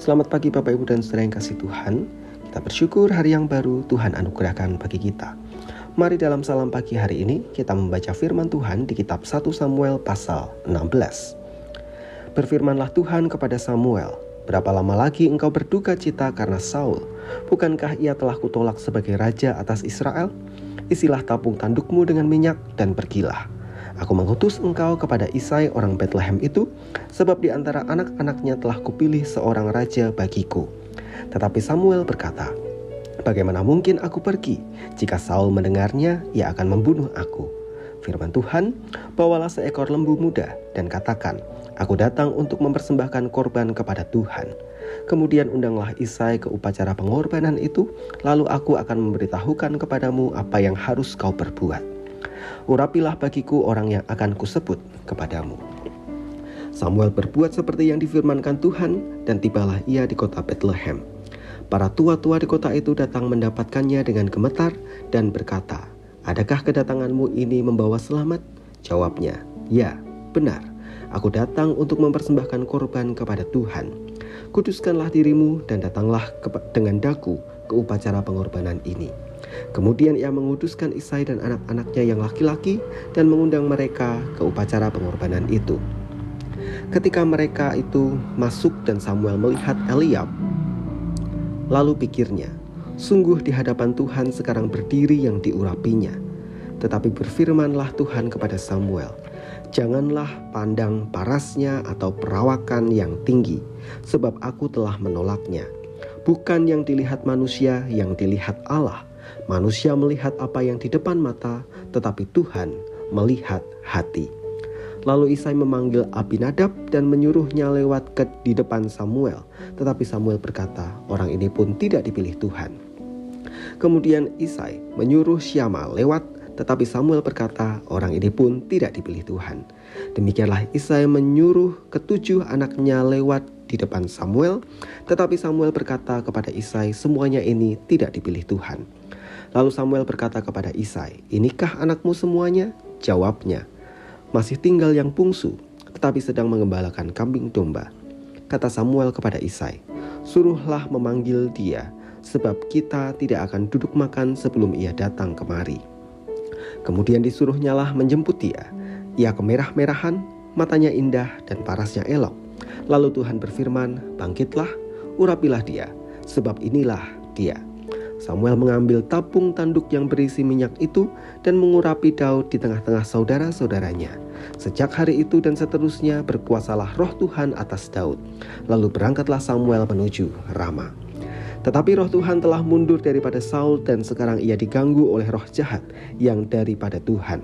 Selamat pagi Bapak Ibu dan Saudara yang kasih Tuhan. Kita bersyukur hari yang baru Tuhan anugerahkan bagi kita. Mari dalam salam pagi hari ini kita membaca firman Tuhan di kitab 1 Samuel pasal 16. Berfirmanlah Tuhan kepada Samuel, "Berapa lama lagi engkau berduka cita karena Saul? Bukankah ia telah kutolak sebagai raja atas Israel? Isilah tabung tandukmu dengan minyak dan pergilah. Aku mengutus engkau kepada Isai orang Betlehem itu, sebab di antara anak-anaknya telah kupilih seorang raja bagiku." Tetapi Samuel berkata, "Bagaimana mungkin aku pergi? Jika Saul mendengarnya, ia akan membunuh aku." Firman Tuhan, "Bawalah seekor lembu muda dan katakan, aku datang untuk mempersembahkan korban kepada Tuhan. Kemudian undanglah Isai ke upacara pengorbanan itu, lalu aku akan memberitahukan kepadamu apa yang harus kau perbuat. Urapilah bagiku orang yang akan kusebut kepadamu." Samuel berbuat seperti yang difirmankan Tuhan, dan tibalah ia di kota Betlehem. Para tua-tua di kota itu datang mendapatkannya dengan gemetar dan berkata, "Adakah kedatanganmu ini membawa selamat?" Jawabnya, "Ya, benar. Aku datang untuk mempersembahkan korban kepada Tuhan. Kuduskanlah dirimu dan datanglah dengan daku ke upacara pengorbanan ini." Kemudian ia menguduskan Isai dan anak-anaknya yang laki-laki dan mengundang mereka ke upacara pengorbanan itu. Ketika mereka itu masuk dan Samuel melihat Eliab, lalu pikirnya, "Sungguh di hadapan Tuhan sekarang berdiri yang diurapinya." Tetapi berfirmanlah Tuhan kepada Samuel, "Janganlah pandang parasnya atau perawakan yang tinggi, sebab aku telah menolaknya. Bukan yang dilihat manusia, yang dilihat Allah. Manusia melihat apa yang di depan mata, tetapi Tuhan melihat hati." Lalu Isai memanggil Abinadab dan menyuruhnya lewat di depan Samuel. Tetapi Samuel berkata, "Orang ini pun tidak dipilih Tuhan." Kemudian Isai menyuruh Syama lewat, tetapi Samuel berkata, "Orang ini pun tidak dipilih Tuhan." Demikianlah Isai menyuruh ketujuh anaknya lewat di depan Samuel, tetapi Samuel berkata kepada Isai, "Semuanya ini tidak dipilih Tuhan." Lalu Samuel berkata kepada Isai, "Inikah anakmu semuanya?" Jawabnya, "Masih tinggal yang bungsu, tetapi sedang mengembalakan kambing domba." Kata Samuel kepada Isai, "Suruhlah memanggil dia, sebab kita tidak akan duduk makan sebelum ia datang kemari." Kemudian disuruhnyalah menjemput dia. Ia kemerah-merahan, matanya indah dan parasnya elok. Lalu Tuhan berfirman, "Bangkitlah, urapilah dia, sebab inilah dia." Samuel mengambil tabung tanduk yang berisi minyak itu dan mengurapi Daud di tengah-tengah saudara-saudaranya. Sejak hari itu dan seterusnya berkuasalah roh Tuhan atas Daud. Lalu berangkatlah Samuel menuju Rama. Tetapi roh Tuhan telah mundur daripada Saul dan sekarang ia diganggu oleh roh jahat yang daripada Tuhan.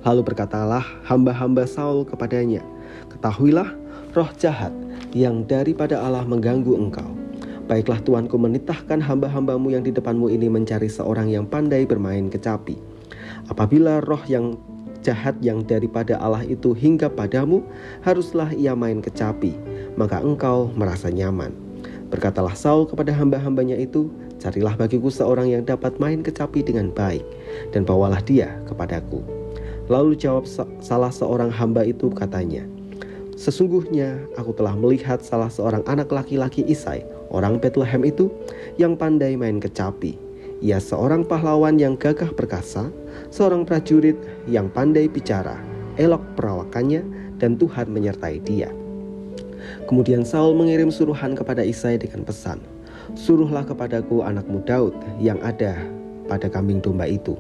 Lalu berkatalah hamba-hamba Saul kepadanya, "Ketahuilah, roh jahat yang daripada Allah mengganggu engkau. Baiklah Tuanku menitahkan hamba-hambamu yang di depanmu ini mencari seorang yang pandai bermain kecapi. Apabila roh yang jahat yang daripada Allah itu hinggap padamu, haruslah ia main kecapi, maka engkau merasa nyaman." Berkatalah Saul kepada hamba-hambanya itu, "Carilah bagiku seorang yang dapat main kecapi dengan baik, dan bawalah dia kepadaku." Lalu jawab salah seorang hamba itu, katanya, "Sesungguhnya aku telah melihat salah seorang anak laki-laki Isai, orang Betlehem itu, yang pandai main kecapi. Ia seorang pahlawan yang gagah perkasa, seorang prajurit yang pandai bicara, elok perawakannya, dan Tuhan menyertai dia." Kemudian Saul mengirim suruhan kepada Isai dengan pesan, "Suruhlah kepadaku anakmu Daud yang ada pada kambing domba itu."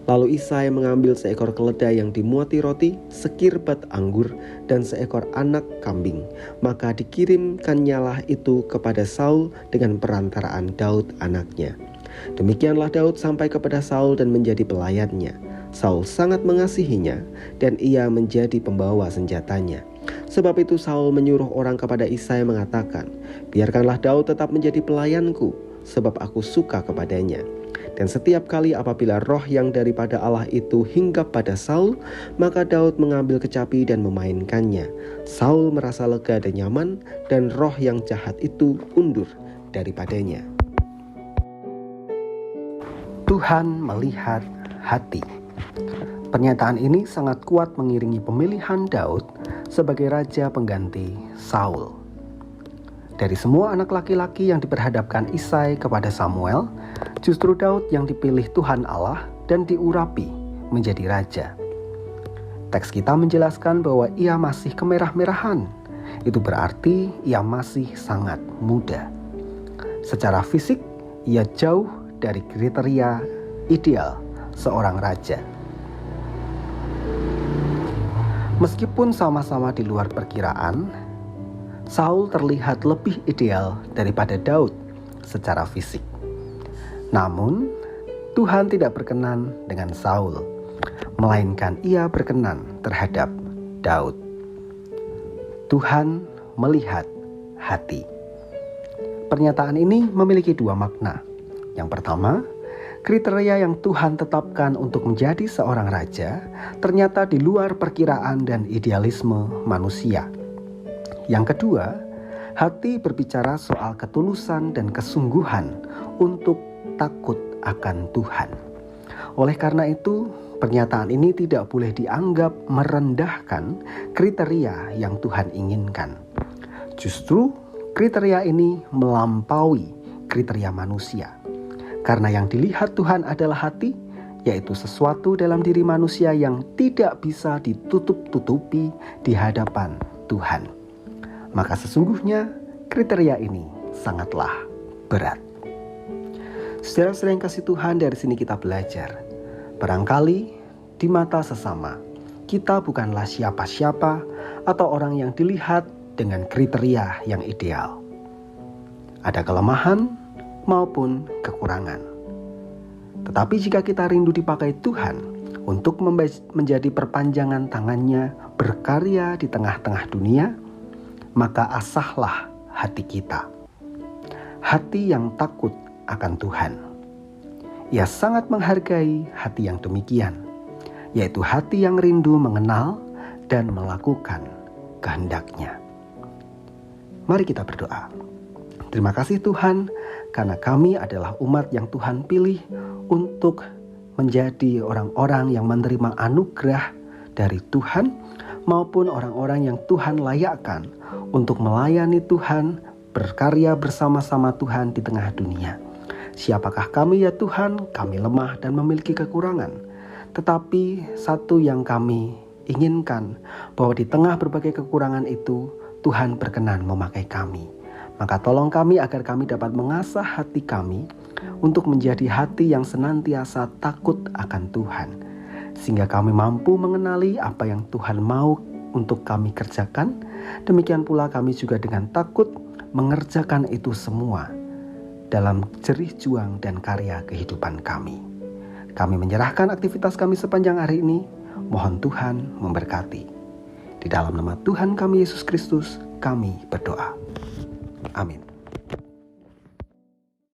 Lalu Isai mengambil seekor keledai yang dimuati roti, sekirbat anggur, dan seekor anak kambing. Maka dikirimkannyalah itu kepada Saul dengan perantaraan Daud anaknya. Demikianlah Daud sampai kepada Saul dan menjadi pelayannya. Saul sangat mengasihinya, dan ia menjadi pembawa senjatanya. Sebab itu Saul menyuruh orang kepada Isai mengatakan, "Biarkanlah Daud tetap menjadi pelayanku, sebab aku suka kepadanya." Dan setiap kali apabila roh yang daripada Allah itu hinggap pada Saul, maka Daud mengambil kecapi dan memainkannya. Saul merasa lega dan nyaman, dan roh yang jahat itu undur daripadanya. Tuhan melihat hati. Pernyataan ini sangat kuat mengiringi pemilihan Daud sebagai raja pengganti Saul. Dari semua anak laki-laki yang diperhadapkan Isai kepada Samuel, justru Daud yang dipilih Tuhan Allah dan diurapi menjadi raja. Teks kita menjelaskan bahwa ia masih kemerah-merahan. Itu berarti ia masih sangat muda. Secara fisik, ia jauh dari kriteria ideal seorang raja. Meskipun sama-sama di luar perkiraan, Saul terlihat lebih ideal daripada Daud secara fisik. Namun, Tuhan tidak berkenan dengan Saul, melainkan ia berkenan terhadap Daud. Tuhan melihat hati. Pernyataan ini memiliki dua makna. Yang pertama, kriteria yang Tuhan tetapkan untuk menjadi seorang raja ternyata di luar perkiraan dan idealisme manusia. Yang kedua, hati berbicara soal ketulusan dan kesungguhan untuk takut akan Tuhan. Oleh karena itu, pernyataan ini tidak boleh dianggap merendahkan kriteria yang Tuhan inginkan. Justru, kriteria ini melampaui kriteria manusia. Karena yang dilihat Tuhan adalah hati, yaitu sesuatu dalam diri manusia yang tidak bisa ditutup-tutupi di hadapan Tuhan. Maka sesungguhnya kriteria ini sangatlah berat. Saudara-saudara yang kasih Tuhan, dari sini kita belajar. Barangkali di mata sesama, kita bukanlah siapa-siapa atau orang yang dilihat dengan kriteria yang ideal. Ada kelemahan maupun kekurangan. Tetapi jika kita rindu dipakai Tuhan untuk menjadi perpanjangan tangannya berkarya di tengah-tengah dunia, maka asahlah hati kita. Hati yang takut akan Tuhan. Ia sangat menghargai hati yang demikian, yaitu hati yang rindu mengenal dan melakukan kehendak-Nya. Mari kita berdoa. Terima kasih Tuhan, karena kami adalah umat yang Tuhan pilih untuk menjadi orang-orang yang menerima anugerah dari Tuhan, maupun orang-orang yang Tuhan layakkan untuk melayani Tuhan, berkarya bersama-sama Tuhan di tengah dunia. Siapakah kami ya Tuhan? Kami lemah dan memiliki kekurangan. Tetapi satu yang kami inginkan, bahwa di tengah berbagai kekurangan itu, Tuhan berkenan memakai kami. Maka tolong kami agar kami dapat mengasah hati kami untuk menjadi hati yang senantiasa takut akan Tuhan. Sehingga kami mampu mengenali apa yang Tuhan mau untuk kami kerjakan. Demikian pula kami juga dengan takut mengerjakan itu semua dalam jerih juang dan karya kehidupan kami. Kami menyerahkan aktivitas kami sepanjang hari ini. Mohon Tuhan memberkati. Di dalam nama Tuhan kami Yesus Kristus, kami berdoa. Amin.